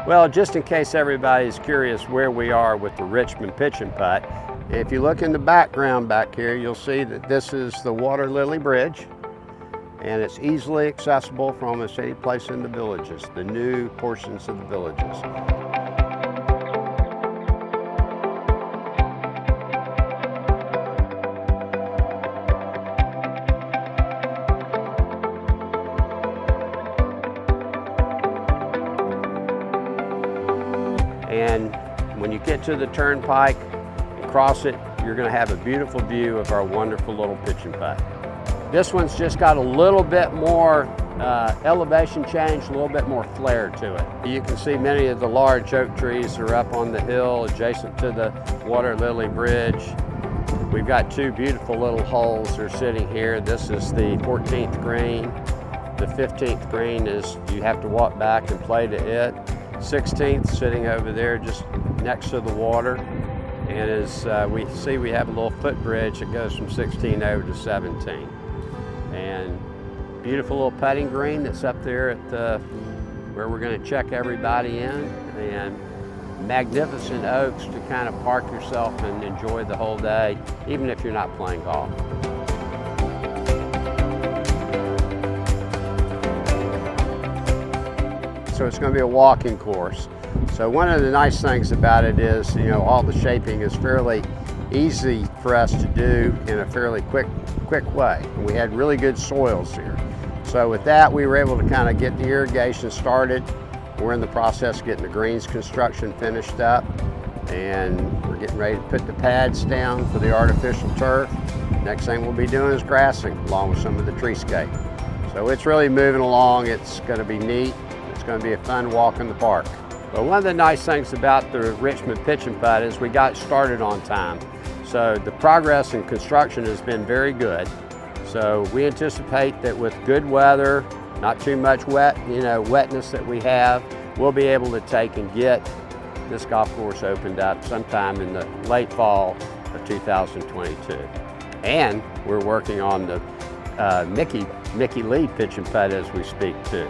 Well, just in case everybody's curious where we are with the Richmond Pitch Putt, if you look in the background back here, you'll see that this is the Water Lily Bridge, and it's easily accessible from almost any place in the villages, the new portions of the villages. And when you get to the turnpike and cross it, you're going to have a beautiful view of our wonderful little pitch and putt. This one's just got a little bit more elevation change, a little bit more flair to it. You can see many of the large oak trees are up on the hill adjacent to the Water Lily Bridge. We've got two beautiful little holes that are sitting here. This is the 14th green. The 15th green is you have to walk back and play to it. 16th sitting over there just next to the water, and as we see, we have a little footbridge that goes from 16 over to 17, and beautiful little putting green that's up there at the where we're going to check everybody in, and magnificent oaks to kind of park yourself and enjoy the whole day, even if you're not playing golf. So it's going to be a walking course. So one of the nice things about it is, you know, all the shaping is fairly easy for us to do in a fairly quick way. And we had really good soils here. So with that, we were able to kind of get the irrigation started. We're in the process of getting the greens construction finished up, and we're getting ready to put the pads down for the artificial turf. Next thing we'll be doing is grassing along with some of the treescape. So it's really moving along. It's going to be neat. It's going to be a fun walk in the park. But one of the nice things about the Richmond Pitch and Putt is we got started on time. So the progress in construction has been very good. So we anticipate that with good weather, not too much wetness that we have, we'll be able to take and get this golf course opened up sometime in the late fall of 2022. And we're working on the Mickey Lee Pitch and Putt as we speak too.